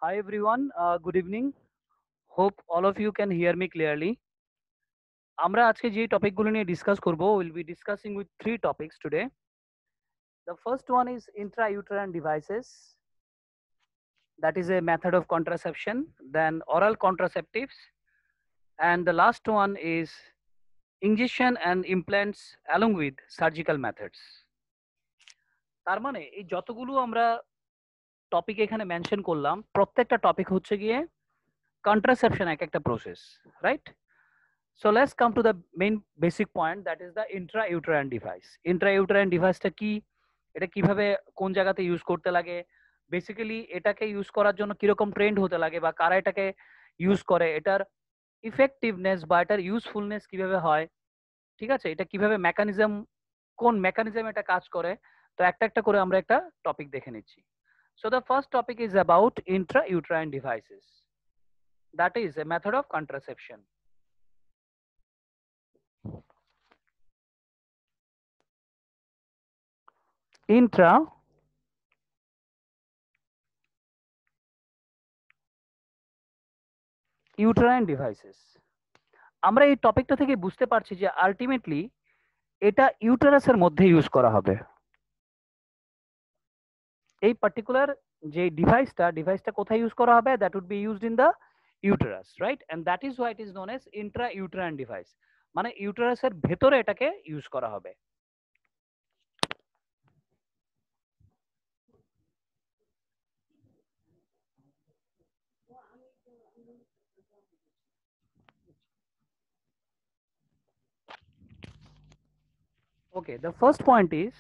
Hi everyone, good evening. Hope all of you can hear me clearly. আমরা আজকে যে টপিকগুলো নিয়ে ডিসকাস করব, we'll be discussing with three topics today. The first one is intrauterine devices, that is a method of contraception, then oral contraceptives, and the last one is injection and implants along with surgical methods. তার মানে এই যতগুলো আমরা topic এখানে mention করলাম, প্রত্যেকটা topic হচ্ছে গিয়ে কন্ট্রাসেপশন একটা process, right? So let's come to the main basic point, that is the intrauterine device. Intrauterine deviceটা কি, এটা কিভাবে কোন জায়গাতে ইউজ করতে লাগে, বেসিক্যালি এটাকে ইউজ করার জন্য কিরকম ট্রেন্ড হতে লাগে বা কারা এটাকে ইউজ করে, এটার ইফেক্টিভনেস বা এটার ইউজফুলনেস কিভাবে হয়, ঠিক আছে, এটা কিভাবে মেকানিজম, কোন মেকানিজম এটা কাজ করে, তো একটা একটা করে আমরা একটা টপিক দেখে নিচ্ছি। So the first topic is about intrauterine devices, that is a method of contraception. Intrauterine devices, আমরা এই টপিকটা থেকে বুঝতে পারছি যে আলটিমেটলি এটা ইউটেরাসের মধ্যে ইউজ করা হবে। এই পার্টিকুলার যে ডিভাইসটা কোথায় ইউজ করা হবে, that would be used in the uterus, right? And that is why it is known as intrauterine device, মানে ইউটেরাসের ভেতরে এটাকে ইউজ করা হবে। Okay, the first point is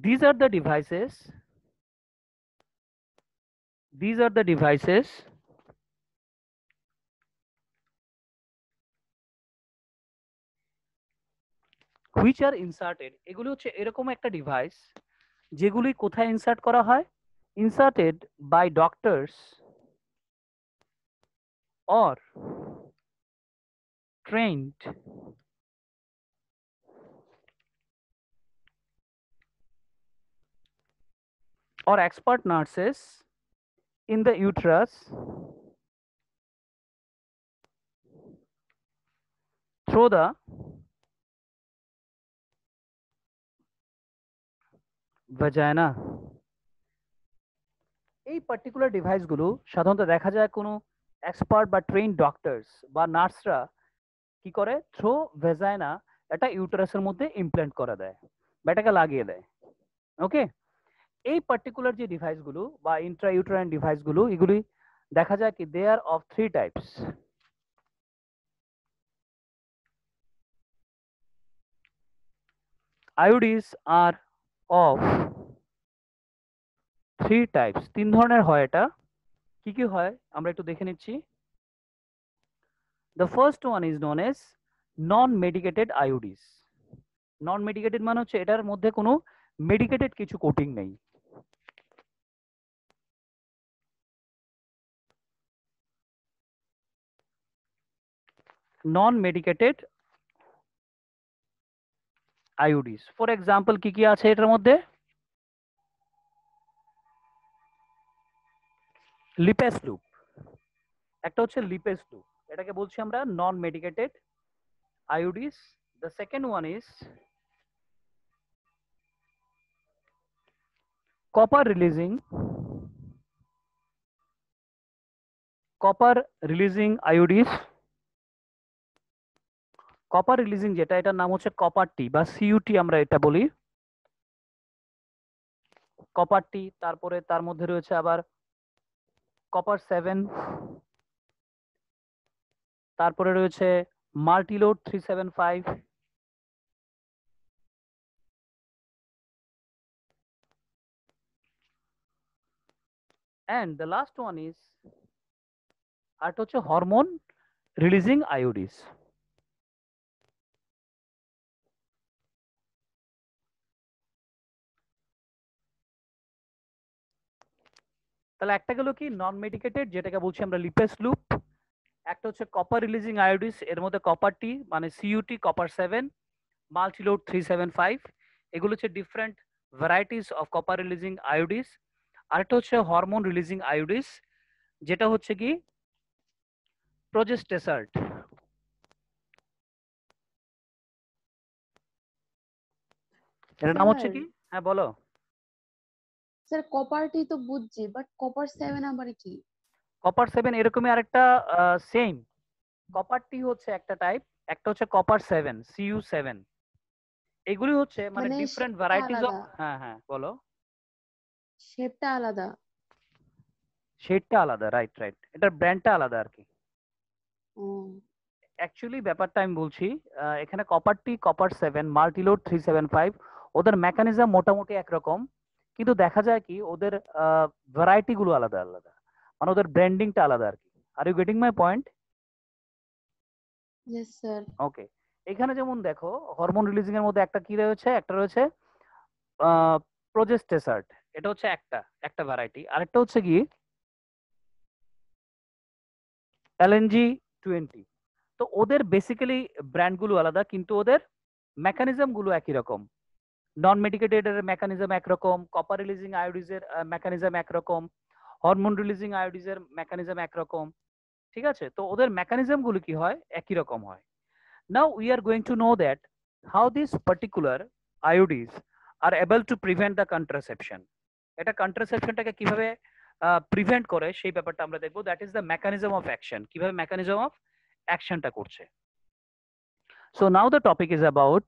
these are the devices which are inserted, এগুলো হচ্ছে এরকম একটা ডিভাইস যেগুলি কোথায় ইনসার্ট করা হয়, inserted by doctors or trained or expert nurses in the uterus through the vagina. এই পার্টিকুলার ডিভাইসগুলো সাধারণত দেখা যায় কোনো এক্সপার্ট বা ট্রেইন ডক্টরস বা নার্সরা কি করে, থ্রো ভেজাইনা এটা ইউটারাসের মধ্যে ইমপ্ল্যান্ট করে দেয় বা এটাকে লাগিয়ে দেয়। ওকে, এই পার্টিকুলার যে ডিভাইসগুলো বা ইন্ট্রা ইউটারাইন ডিভাইসগুলো, এগুলি দেখা যায় কি they are of three types. IUDs are of three types, তিন ধরনের হয় এটা। কি কি হয় আমরা একটু দেখে নিচ্ছি। The first one is known as non-medicated IUDs. Non-medicated মানে হচ্ছে এটার মধ্যে কোনো মেডিকেটেড কিছু কোটিং নেই। Non-medicated IUDs, ফর এক্সাম্পল কি কি আছে এটার মধ্যে, লিপেস লুপ, একটা হচ্ছে লিপেস লুপ, এটাকে বলছি আমরা non medicated IUDs. The second one is copper releasing IUDs. Copper releasing যেটা, এটার নাম হচ্ছে কপার টি বা সিইউটি আমরা এটা বলি, কপার টি। তারপরে তার মধ্যে রয়েছে আবার কপার 7, তারপরে রয়েছে multiload 375, and the last one is আরেকটা হচ্ছে হরমোন রিলিজিং আইওডিস। তাহলে একটা গেল কি নন মেডিকেটেড, যেটাকে বলছি আমরা লিপেস লুপ, একটা হচ্ছে কপার রিলিজিং আয়োডিস, এর মধ্যে কপার টি মানে সিইউটি, কপার 7, মাল্টিলোড 375, এগুলো হচ্ছে different varieties of copper releasing IUDs, আরেকটা হচ্ছে হরমোন রিলিজিং আয়োডিস, যেটা হচ্ছে কি প্রোজেস্টেসার্ট। এটার নাম হচ্ছে স্যার কি? হ্যাঁ বলো। স্যার কপারটি তো বুঝছি, বাট কপার 7 আবার কি? কপার 7 এরকমই আরেকটা সেম। কপার টি হচ্ছে একটা টাইপ, একটা হচ্ছে কপার 7 Cu7। এগুলি হচ্ছে মানে মানে ডিফারেন্ট শেপটা ভ্যারাইটিস অফ। আলাদা, হ্যাঁ হ্যাঁ বলো। শেপটা আলাদা। শেডটা আলাদা, রাইট রাইট, এটার ব্র্যান্ডটা আলাদা আর কি। ও অ্যাকচুয়ালি ব্যাপারটা আমি বলছি, এখানে কপারটি কপার 7 মাল্টিলোড 375, ওদের মেকানিজম মোটামুটি একরকম, কিন্তু দেখা যায় কি ওদের ভ্যারাইটি গুলো আলাদা আলাদা, মানে ওদের ব্র্যান্ডিংটা আলাদা আর কি। Are you getting my point? Yes sir. Okay. এখানে যেমন দেখো হরমোন রিলিজিং এর মধ্যে একটা কি রয়েছে, একটা রয়েছে প্রোজেস্টেসার্ট, এটা হচ্ছে একটা একটা ভ্যারাইটি। আরেকটা হচ্ছে কি LNG-20। তো ওদের বেসিক্যালি ব্র্যান্ডগুলো আলাদা, কিন্তু ওদের মেকানিজম গুলো একই রকম। নন মেডিকেটেড এর মেকানিজম একরকম, কপার রিলিজিং আয়োডিজের মেকানিজম একরকম, হরমোন রিলিজিং আয়োডিজের মেকানিজম একরকম। ঠিক আছে, তো ওদের মেকানিজম গুলো কি হয়, একই রকম হয়। Now we are going to know that how this particular IUDs are able to prevent the contraception. এটা কন্ট্রাসেপশনটাকে কিভাবে প্রিভেন্ট করে সেই ব্যাপারটা আমরা দেখবো। That is the mechanism of action, কিভাবে মেকানিজম অফ অ্যাকশনটা করছে। So now the topic is about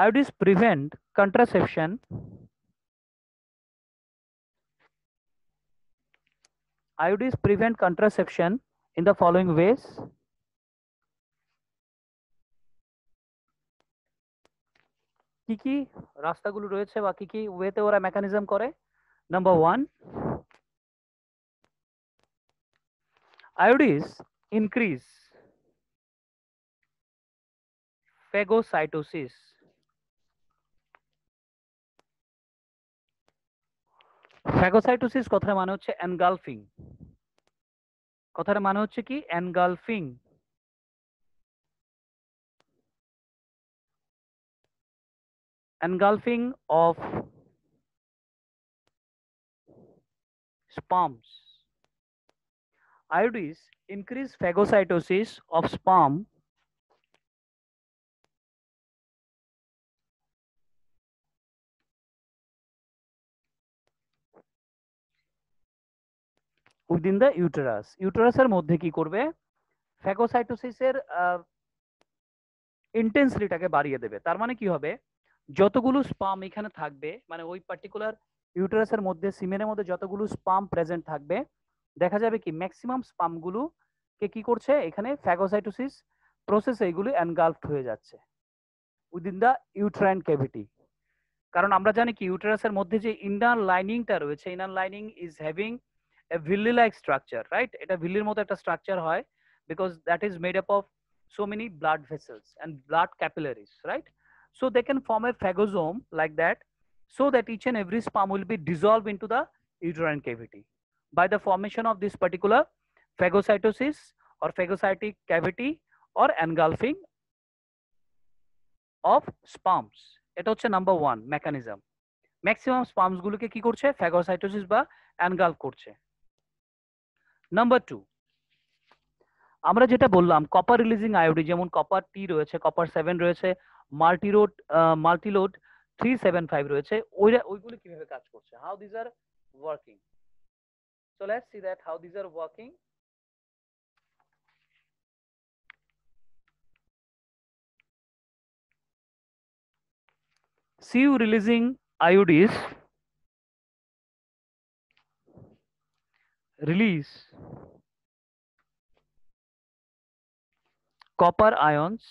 iodines prevent contraception. Iodines prevent contraception in the following ways. কি কি রাস্তাগুলো রয়েছে বা কি কি ওয়েতে ওরা মেকানিজম করে? Number 1, iodines increase phagocytosis. Phagocytosis কথার মানে হচ্ছে এনগালফিং। কথার মানে হচ্ছে কি engulfing. Engulfing of sperms. Iodines increase phagocytosis of sperm within the uterus. ইউটেরাসের মধ্যে কি করবে, ফ্যাগোসাইটোসিসের ইন্টেন্সিটিটাকে বাড়িয়ে দেবে। তার মানে কি হবে, যতগুলো স্পাম এখানে থাকবে, মানে ওই পার্টিকুলার ইউটেরাসের মধ্যে সিমেনের মধ্যে যতগুলো স্পাম প্রেজেন্ট থাকবে, দেখা যাবে কি ম্যাক্সিমাম স্পাম গুলো কে কি করছে, এখানে ফ্যাগোসাইটোসিস প্রসেসে এগুলো এনগালফড হয়ে যাচ্ছে উইদিন দ্য ইউট্রাইন ক্যাভিটি। কারণ আমরা জানি কি ইউটেরাসের মধ্যে যে ইনার লাইনিংটা রয়েছে, inner lining is having a villi like structure, right? এটা ভিল্লির মতো একটা স্ট্রাকচার হয়, because that is made up of so many blood vessels and blood capillaries, right? So they can form a phagosome like that, so that each and every sperm will be dissolved into the uterine cavity by the formation of this particular phagocytosis or phagocytic cavity or engulfing of sperms. এটা হচ্ছে number 1 mechanism. Maximum স্পার্মস গুলোকে কি করছে, phagocytosis বা engulf করছে। Number 2, আমরা যেটা বললাম কপার রিলিজিং আয়োডি, যেমন কপার টি রয়েছে, কপার 7 রয়েছে, মাল্টিরোড মাল্টিলোড 375 রয়েছে, ওইগুলো কিভাবে কাজ করছে, how this are working. So let's see that how this are working. Cu releasing iodies release copper ions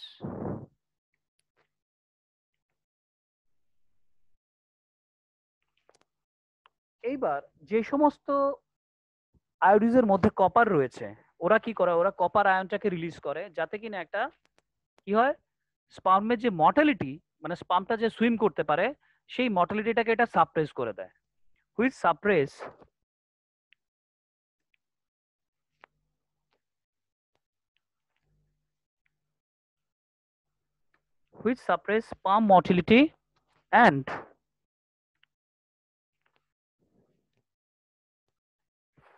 এইবার যে সমস্ত আয়োডিজের মধ্যে কপার রয়েছে, ওরা কি করে, ওরা কপার আয়নটাকে রিলিজ করে, যাতে কিনা একটা কি হয়, স্পার্মের যে মর্টালিটি, মানে স্পার্মটা যে সুইম করতে পারে, সেই মর্টালিটিটাকে এটা সাপ্রেস করে দেয়। Which suppress which suppress sperm motility and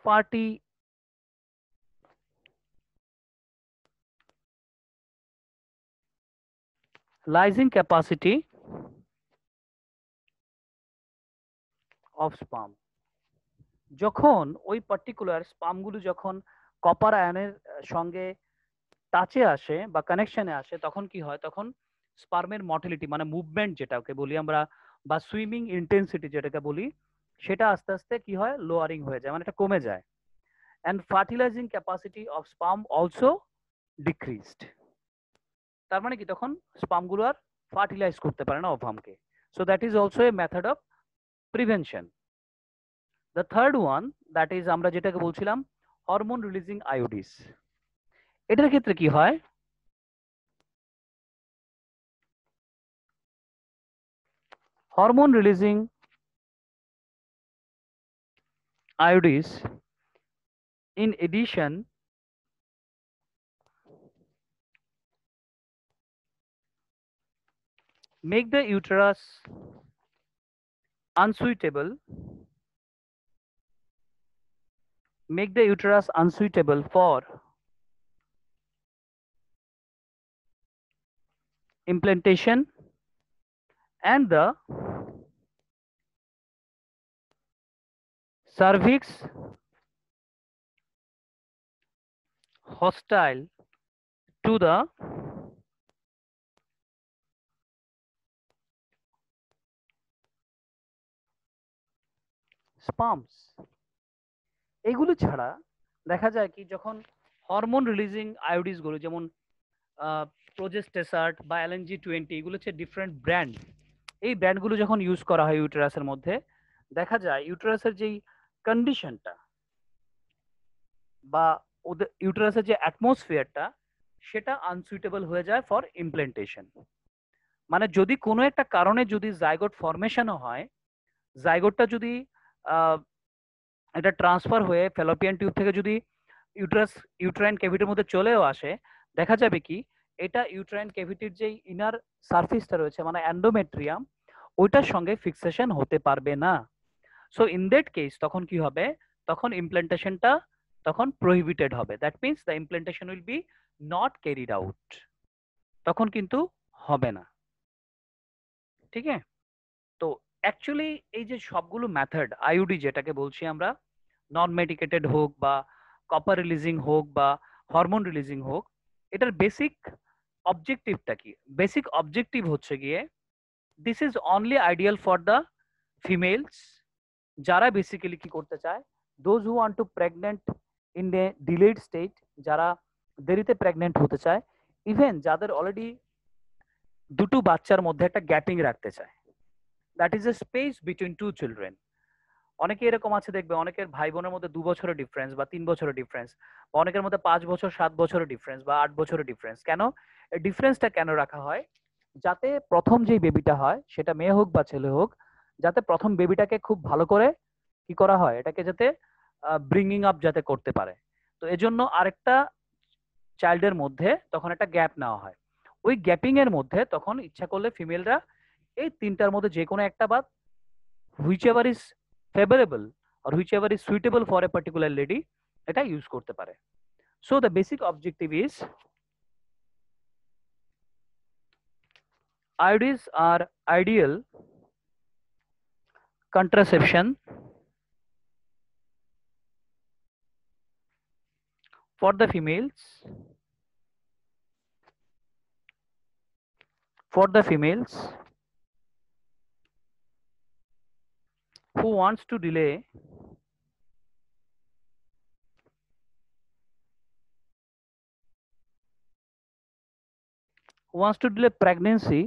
fertilizing capacity of sperm. যখন ওই পার্টিকুলার স্পামগুলো যখন কপার আয়নের সঙ্গে টাচে আসে বা কানেকশনে আসে, তখন কি হয়, তখন স্পার্মের মর্টিলিটি মানে মুভমেন্ট যেটাকে বলি আমরা, বা সুইমিং ইন্টেন্সিটি যেটাকে বলি, সেটা আস্তে আস্তে কি হয়, লোয়ারিং হয়ে যায়, মানে এটা কমে যায়। And fertilising capacity of sperm also decreased. তার মানে কি, তখন স্পার্মগুলো আর ফার্টিলাইজ করতে পারে না ওভামকে। So that is also a method of prevention. The third one, that is আমরা যেটাকে বলছিলাম হরমোন রিলিজিং আয়োডিস। এটার ক্ষেত্রে কি হয়, hormone releasing iodis in addition make the uterus unsuitable for implantation, and the cervix hostile to the sperms। এগুলো ছাড়া দেখা যায় কি, যখন হরমোন রিলিজিং আয়োডিস গুলো যেমন প্রোজেস্টেসার্ট বা LNG-20, এগুলো হচ্ছে ডিফারেন্ট ব্র্যান্ড। এই ব্র্যান্ডগুলো যখন ইউজ করা হয় ইউটেরাসের মধ্যে, দেখা যায় ইউটেরাসের যেই কন্ডিশনটা বা ওদের ইউটেরাসের যে অ্যাটমসফিয়ারটা, সেটা আনসুইটেবল হয়ে যায় ফর ইমপ্লেন্টেশন। মানে যদি কোনো একটা কারণে যদি জাইগোট ফরমেশনও হয়, জাইগোটটা যদি এটা ট্রান্সফার হয়ে ফ্যালোপিয়ান টিউব থেকে যদি ইউট্রাইন ক্যাভিটির মধ্যে চলেও আসে, দেখা যাবে কি এটা ইউট্রাইন ক্যাভিটির যে ইনার সারফেসটা রয়েছে মানে এন্ডোমেট্রিয়াম, ওইটার সঙ্গে ফিক্সেশন হতে পারবে না। সো ইন দ্যাট কেস তখন কি হবে, তখন ইমপ্ল্যান্টেশনটা তখন প্রহিবিটেড হবে। That means the implantation will be not carried out, তখন কিন্তু হবে না। ঠিক আছে? তো অ্যাকচুয়ালি এই যে সবগুলো মেথড আইইউডি যেটাকে বলছি আমরা, নন মেডিকেটেড হোক বা কপার রিলিজিং হোক বা হরমোন রিলিজিং হোক, এটার বেসিক অবজেক্টিভটা কি? বেসিক অবজেক্টিভ হচ্ছে গিয়ে this is only ideal for the females, যারা বেসিক্যালি কি করতে চায়, those who want to pregnant in a delayed state, যারা দেরিতে প্রেগনেন্ট হতে চায়, ইভেন যাদের অলরেডি দুটো বাচ্চার মধ্যে একটা গ্যাপিং রাখতে চায়, that is a space between two children. অনেকে এরকম আছে দেখবে, অনেকের ভাই বোনের মধ্যে 2 বছরের ডিফারেন্স বা 3 বছরের ডিফারেন্স, বা অনেকের মধ্যে 5 বছর 7 বছরের ডিফারেন্স বা 8 বছরের ডিফারেন্স। কেন এই ডিফারেন্সটা কেন রাখা হয়? যাতে প্রথম যেই বেবিটা হয়, সেটা মেয়ে হোক বা ছেলে হোক, যাতে প্রথম বেবিটাকে খুব ভালো করে কি করা হয়, এটাকে যাতে ব্রিঙ্গিং আপ যাতে করতে পারে। তো এজন্য আরেকটা চাইল্ডের মধ্যে তখন একটা গ্যাপ নেওয়া হয়। ওই গ্যাপিং এর মধ্যে তখন ইচ্ছা করলে ফিমেলরা এই তিনটার মধ্যে যে কোনো একটা বা whichever is favorable or whichever is suitable for a particular lady, এটা ইউজ করতে পারে। So the basic objective is IUDs are ideal contraception for the females who wants to delay pregnancy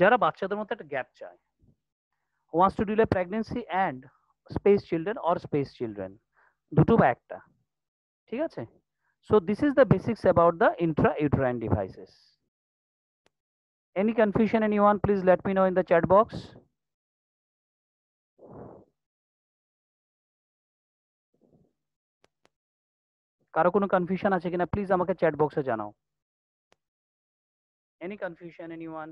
যারা বাচ্চাদের মধ্যে একটা গ্যাপ চায়, who wants to delay pregnancy and space children or space children, দুটো বা একটা। ঠিক আছে? So this is the basics about the intrauterine devices. Any confusion anyone, please let me know in the chat box. কারো কোনো confusion আছে কিনা please আমাকে চ্যাট বক্সে জানাও। Any confusion anyone?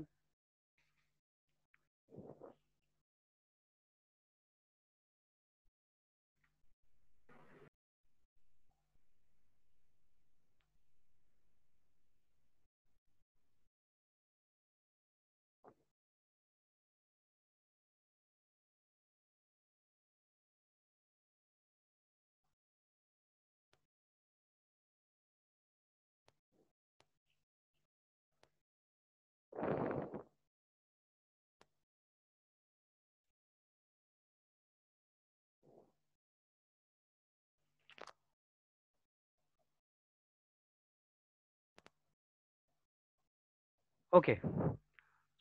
Okay,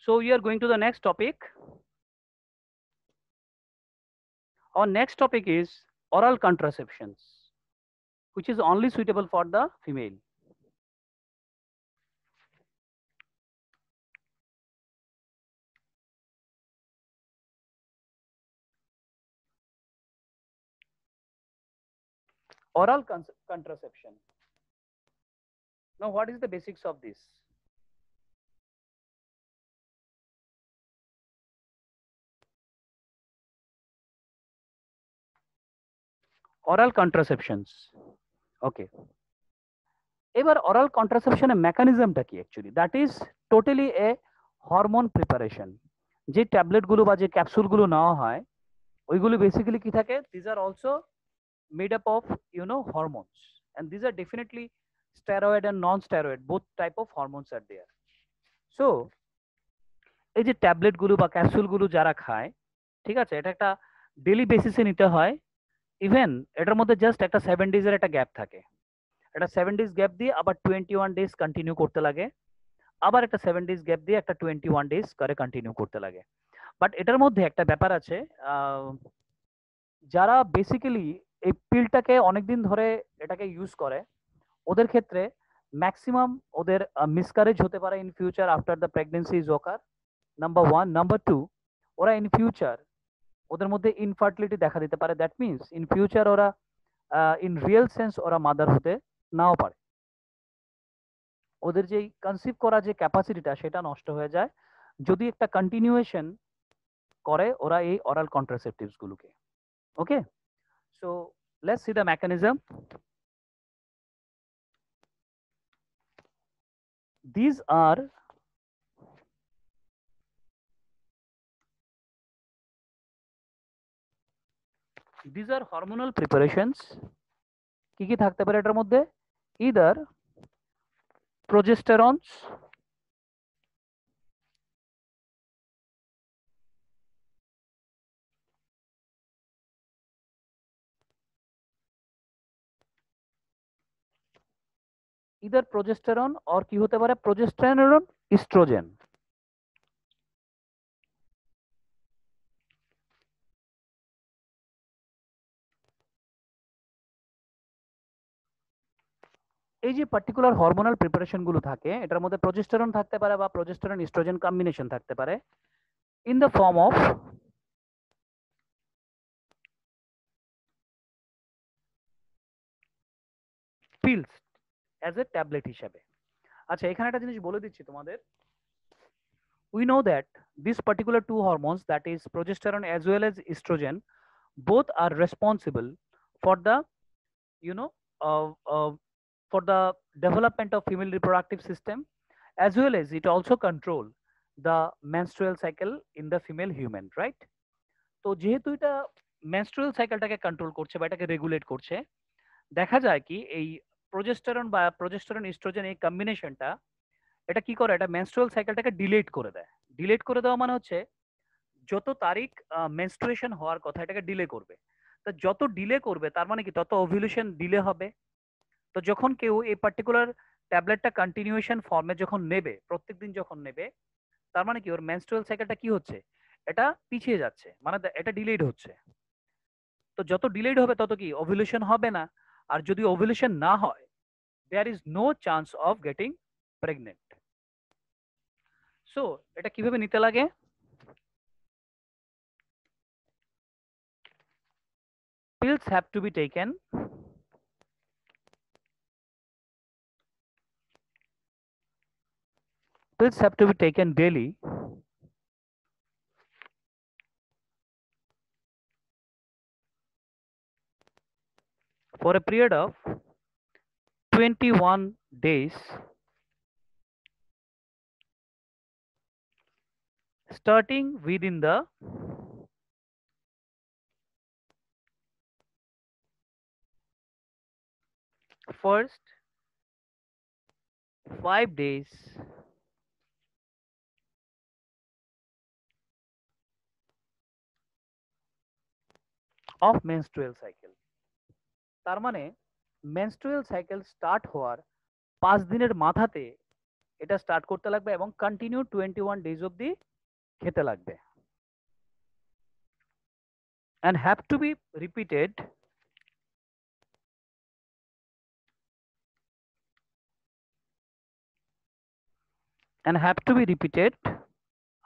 so we are going to the next topic. Our next topic is oral contraceptions, which is only suitable for the female. Oral contraception. Now, what is the basics of this? Oral contraceptions. Okay. এবার oral contraception এর মেকানিজমটা কি actually? That is totally A hormone preparation. যে ট্যাবলেটগুলো বা যে ক্যাপসুলগুলো নেওয়া হয় ওইগুলো basically কি থাকে? These are also made up of hormones, and these are definitely steroid and non steroid, both type of hormones are there. So এই যে ট্যাবলেটগুলো বা ক্যাপসুলগুলো যারা খায়, ঠিক আছে, এটা একটা ডেলি বেসিসে নিতে হয়। ইভেন এটার মধ্যে জাস্ট একটা 7 ডেজের একটা গ্যাপ থাকে। একটা 7 ডেজ গ্যাপ দিয়ে আবার 21 ডেজ কন্টিনিউ করতে লাগে, আবার একটা 7 ডেজ গ্যাপ দিয়ে একটা 21 ডেজ করে কন্টিনিউ করতে লাগে। বাট এটার মধ্যে একটা ব্যাপার আছে, যারা বেসিক্যালি এই পিলটাকে অনেকদিন ধরে এটাকে ইউজ করে ওদের ক্ষেত্রে ম্যাক্সিমাম ওদের মিসকারেজ হতে পারে in future after the pregnancy is occur, number one. Number two, ওরা ইন ফিউচার ওদের মধ্যে ইনফার্টিলিটি দেখা দিতে পারে। দ্যাট মিনস ইন ফিউচার ওরা ইন রিয়েল সেন্স ওরা মাদার হতে নাও পারে। ওদের যে কনসিভ করা যে ক্যাপাসিটিটা সেটা নষ্ট হয়ে যায় যদি একটা কন্টিনিউয়েশন করে ওরা এই অরাল কন্ট্রাসেপটিভস গুলোকে। Okay, so let's see the mechanism. These are hormonal preparations. কি কি থাকতে পারে এটার মধ্যে? either progesterones, or কি হতে পারে progesterone, estrogen। এই যে পার্টিকুলার হরমোনাল প্রিপারেশন গুলো থাকে এটার মধ্যে প্রজেস্টেরন থাকতে পারে বা প্রজেস্টেরন ইস্ট্রোজেন কম্বিনেশন থাকতে পারে in the form of pills as a tablet হিসাবে। আচ্ছা, এখানে একটা জিনিস বলে দিচ্ছি তোমাদের। we know that these particular two hormones, that is progesterone as well as estrogen, both are responsible for the you know uh, uh, for the development of female reproductive system, as well as it also control the menstrual cycle in the female human, right? তো যেহেতু এটা menstrual সাইকেলটাকে control করছে বা এটাকে regulate করছে, দেখা যায় কি এই প্রোজেস্টেরন বা প্রোজেস্টেরন ইস্ট্রোজেন এই কম্বিনেশনটা এটা কি করে, এটা মেনস্ট্রুয়াল সাইকেলটাকে ডিলেট করে দেয়। ডিলেট করে দেওয়া মানে হচ্ছে যত তারিখ মেনস্ট্রুয়েশন হওয়ার কথা এটাকে ডিলে করবে। তো যত ডিলে করবে তার মানে কি তত ওভুলেশন ডিলে হবে। তো যখন কেউ এই পার্টিকুলার ট্যাবলেটটা কন্টিনিউয়েশন ফর্মে যখন নেবে, প্রত্যেকদিন যখন নেবে, তার মানে কি ওর মেনস্ট্রুয়াল সাইকেলটা কি হচ্ছে, এটা পিছিয়ে যাচ্ছে, মানে এটা ডিলেড হচ্ছে। তো যত ডিলেড হবে তত কি ওভুলেশন হবে না, আর যদি ওভুলেশন না হয় there is no chance of getting pregnant. So এটা কিভাবে নিতে লাগে? pills have to be taken pills have to be taken daily for a period of 21 days starting within the first 5 days of menstrual cycle। তার মানে menstrual cycle start হওয়ার 5 দিনের মাথাতে এটা স্টার্ট করতে লাগবে এবং কন্টিনিউ 21 ডেজ অবধি খেতে লাগবে and have to be repeated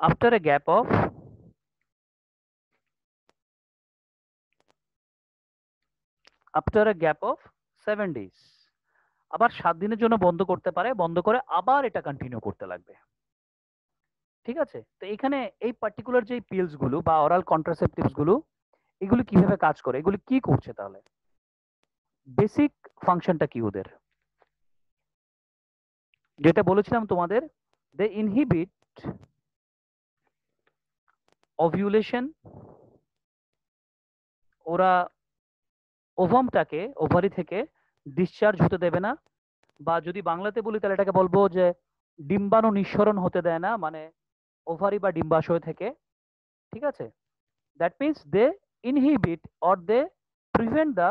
after a gap of 7 days। আবার 7 দিনের জন্য বন্ধ করতে পারে, বন্ধ করে আবার এটা কন্টিনিউ করতে লাগবে। ঠিক আছে, তো এখানে এই পার্টিকুলার যে পিলস গুলো বা অরাল কন্ট্রাসেপটিভস গুলো এগুলো কিভাবে কাজ করে, এগুলো কি করছে, তাহলে বেসিক ফাংশনটা কি ওদের? যেটা বলেছিলাম তোমাদের, দে ইনহিবিট ওভিউলেশন, ওরা ওভামটাকে ওভারি থেকে ডিসচার্জ হতে দেবে না, বা যদি বাংলাতে বলি তাহলে এটাকে বলবো যে ডিম্বাণু নিঃসরণ হতে দেয় না, মানে ওভারি বা ডিম্বাশয় থেকে। ঠিক আছে, that means they inhibit or they prevent the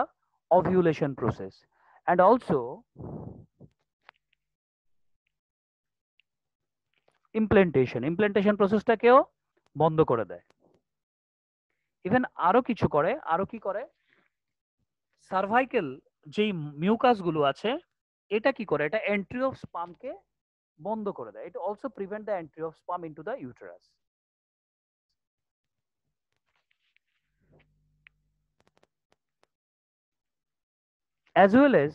ovulation process and also implantation প্রসেসটাকেও বন্ধ করে দেয়। ইভেন আরো কিছু করে, আরো কি করে, সার্ভাইকেল যেই মিউকাস গুলো আছে এটা কি করে, এটা এন্ট্রি অফ স্পামকে বন্ধ করে দেয়। এটা also prevent the entry of sperm into the uterus. as well as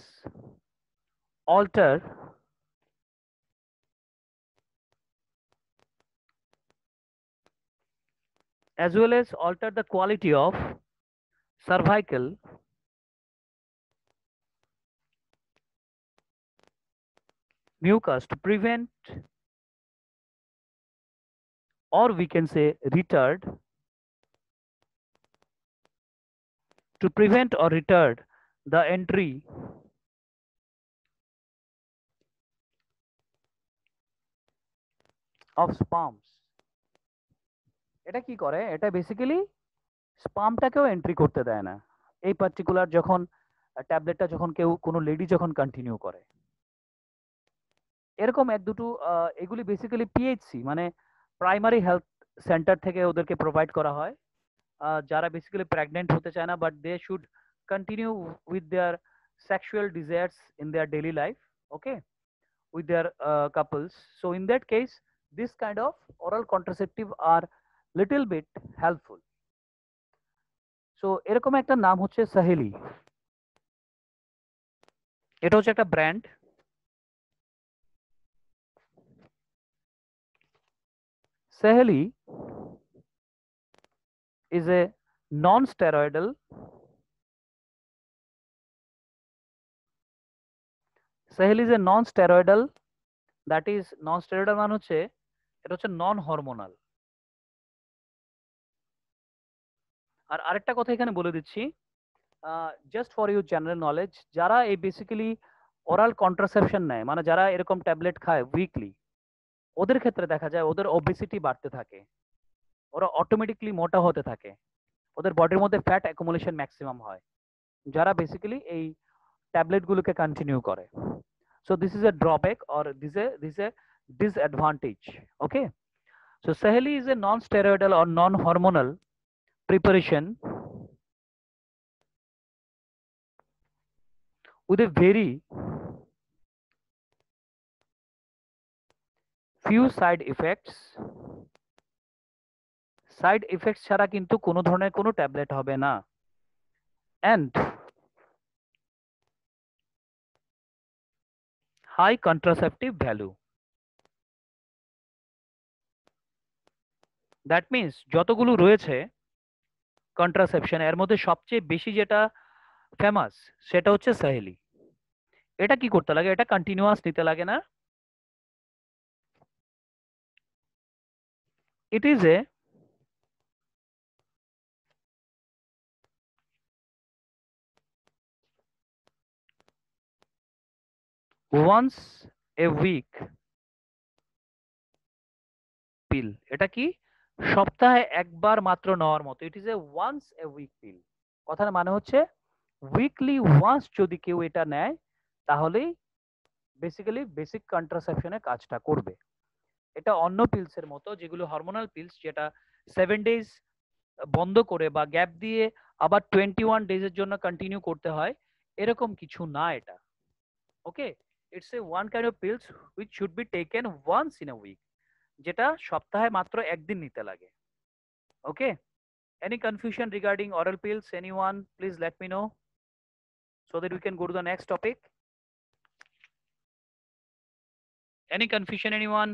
alter the quality of cervical mucus to prevent, or we can say retard, to prevent or retard the entry of sperms। এটা কি করে, এটা basically স্পামটাকেও entry করতে দেয় না। এই particular যখন ট্যাবলেটটা যখন কেউ কোনো লেডি যখন কন্টিনিউ করে, এরকম এক দুটো এগুলি বেসিক্যালি পিএইচসি মানে প্রাইমারি হেলথ সেন্টার থেকে ওদেরকে প্রোভাইড করা হয়, যারা বেসিক্যালি প্রেগনেন্ট হতে চায় না but they should continue with their sexual desires in their daily life, okay, with their couples. So in that case this kind of oral contraceptive are little bit helpful. So এরকম একটা নাম হচ্ছে সাহেলি, এটা হচ্ছে একটা brand. Saheli is a non-steroidal Sahel is a non-steroidal, that is non-steroidal মানে হচ্ছে এটা হচ্ছে নন হরমোনাল। আর আরেকটা কথা এখানে বলে দিচ্ছি, just for you general knowledge, যারা এই বেসিক্যালি ওরাল কন্ট্রাসেপশন নেয়, মানে যারা এরকম ট্যাবলেট খায় উইকলি, ওদের ক্ষেত্রে দেখা যায় ওদের ওবেসিটি বাড়তে থাকে, ওরা অটোমেটিকলি মোটা হতে থাকে, ওদের বডির মধ্যে ফ্যাট অ্যাকুমুলেশন ম্যাক্সিমাম হয় যারা বেসিক্যালি এই ট্যাবলেট গুলোকে কন্টিনিউ করে। So this is a drawback, or this is a disadvantage. Okay, so Saheli is a non-steroidal or non-hormonal preparation with a very few side effects। Side effects ছাড়া কিন্তু কোনো ধরনের কোনো ট্যাবলেট হবে না, and high contraceptive value। That means যতগুলো রয়েছে contraception এর মধ্যে সবচেয়ে বেশি যেটা ফেমাস সেটা হচ্ছে সাহেলি। এটা কি করতে লাগে? এটা কন্টিনিউয়াস নিতে লাগে না। It is a once a week pill. এটা কি সপ্তাহে একবার মাত্র নেওয়ার মতো। It is a once a week pill. কথার মানে হচ্ছে উইকলি ওয়ান্স যদি কেউ এটা নেয় তাহলেই বেসিক্যালি বেসিক কন্ট্রাসেপশনে কাজটা করবে। এটা অন্য পিলস এর মতো যেগুলো হরমোনাল পিলস, যেটা 7 ডেজ বন্ধ করে বা গ্যাপ দিয়ে আবার 21 ডেজের জন্য কন্টিনিউ করতে হয়, এরকম কিছু না এটা। Okay, it's a one kind of pills which should be taken once in a week, যেটা সপ্তাহে মাত্র একদিন নিতে লাগে। Okay, any confusion regarding oral pills? Anyone, please let me know so that we can go to the next topic. Any confusion, anyone?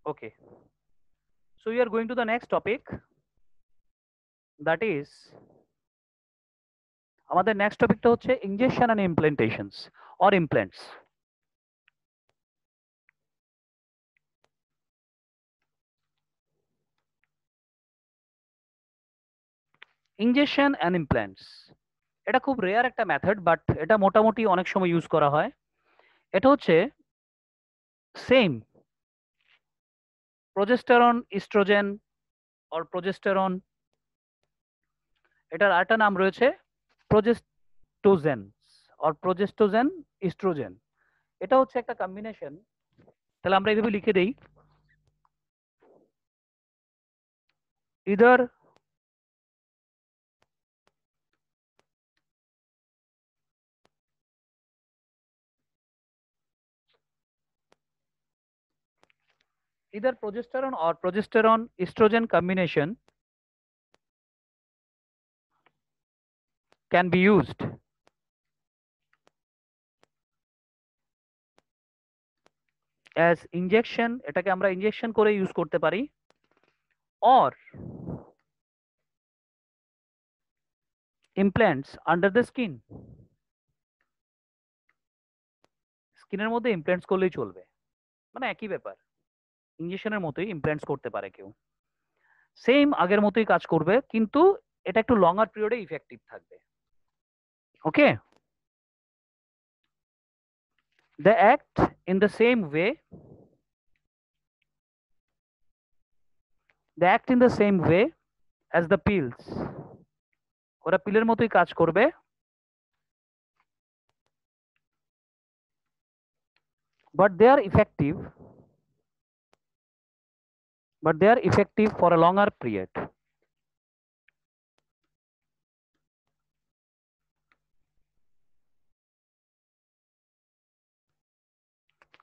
Okay, so we are going to the next topic, that is আমাদের next টপিকটা হচ্ছে injection and implantations or implants. Injection and implants এটা খুব rare একটা method, but এটা মোটামুটি অনেক সময় ইউজ করা হয়। এটা হচ্ছে same progesterone, oestrogen or progesterone, এটার আরেকটা নাম রয়েছে প্রোজেস্টোজেন অর প্রোজেস্টোজেন ইস্ট্রোজেন। এটা হচ্ছে একটা কম্বিনেশন। তাহলে আমরা এইভাবে লিখে দেই, either progesterone or progesterone estrogen combination can be used as injection, এটাকে আমরা ইনজেকশন করে ইউজ করতে পারি, or implants under the skin, স্কিনের মধ্যে ইমপ্ল্যান্টস করলেই চলবে, মানে একই ব্যাপার, ইনজেকশনের মতোই ইমপ্ল্যান্টস করতে পারে কেউ, সেম আগের মতোই কাজ করবে, কিন্তু এটা একটু লঙ্গার পিরিয়ডে ইফেক্টিভ থাকবে। ওকে, they act in the same way, they act in the same way as the pills, ওরা পিলের মতোই কাজ করবে, but they are effective, for a longer period.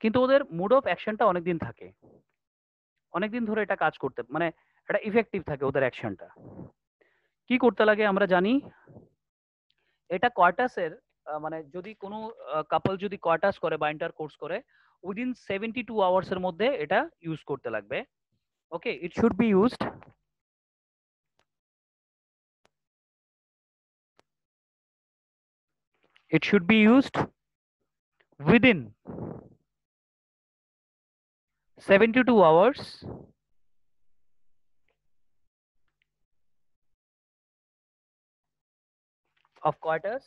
কিন্তু ওদের মোড অফ অ্যাকশনটা অনেকদিন থাকে, অনেকদিন ধরে এটা কাজ করতে, মানে এটা ইফেক্টিভ থাকে ওদের অ্যাকশনটা। কি করতে লাগে আমরা জানি, এটা কোয়ার্টাসের মানে যদি কোনো কাপল যদি কোয়ার্টাস করে বা ইন্টার কোর্স করে উইদিন 72 আওয়ার্স এর মধ্যে এটা ইউজ করতে লাগবে। Okay, it should be used within 72 hours of coitus.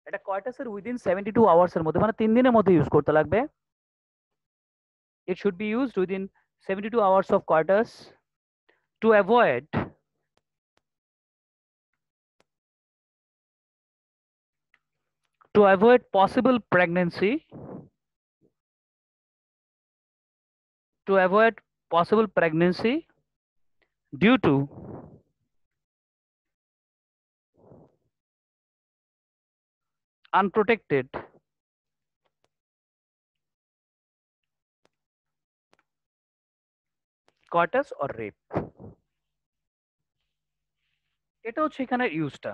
এটা কোয়ার্টাসের উইদিন 72 আওয়ার্স এর মধ্যে, মানে 3 দিনের মধ্যে ইউজ করতে লাগবে। It should be used within 72 hours of quarters to avoid possible pregnancy, to avoid possible pregnancy due to unprotected coitus or rape। এটা হচ্ছে এখানে ইউজটা।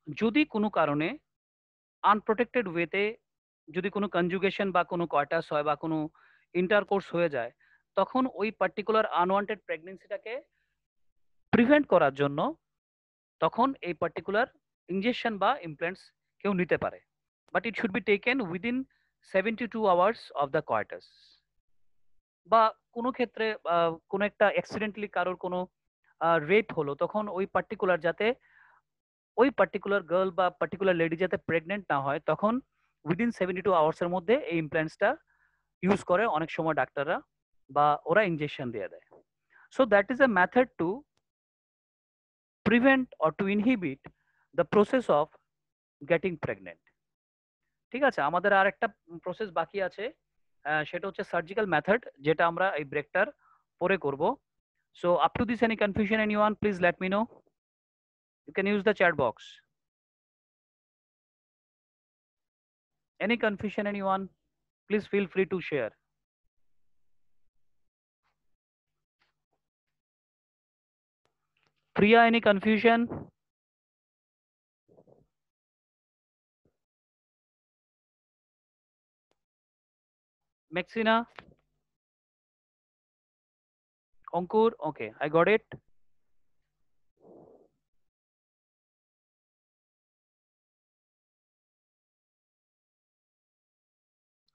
যদি কোনো কারণে আনপ্রোটেক্টেড ওয়েতে যদি কোনো কনজুগেশন বা কোনো কয়টাস হয় বা কোনো ইন্টারকোর্স হয়ে যায়, তখন ওই পার্টিকুলার আনওয়ান্টেড প্রেগনেন্সিটাকে প্রিভেন্ট করার জন্য তখন এই পার্টিকুলার ইনজেকশন বা ইমপ্ল্যান্টস কেউ নিতে পারে, but it should be taken within 72 hours of the coitus. বা কোনো ক্ষেত্রে কোনো একটা অ্যাক্সিডেন্টালি কারোর কোনো রেপ হলো, তখন ওই পার্টিকুলার যাতে ওই পার্টিকুলার গার্ল বা পার্টিকুলার লেডি যাতে প্রেগনেন্ট না হয়, তখন উইদিন 72 আওয়ার্সের মধ্যে এই ইমপ্ল্যান্টসটা ইউজ করে অনেক সময় ডাক্তাররা, বা ওরা ইনজেকশন দিয়ে দেয়। So that is a method to prevent or to inhibit the process of getting pregnant. ঠিক আছে, আমাদের আর একটা প্রসেস বাকি আছে, সেটা হচ্ছে সার্জিক্যাল মেথড, যেটা আমরা এই ব্রেকটার পরে করব। So up to this any confusion anyone, please let me know. You can use the chat box. Any confusion anyone, please feel free to share. Priya, any confusion? Maxina? Ankur? Okay, I got it.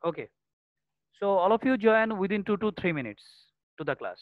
Okay, so all of you join within 2 to 3 minutes to the class.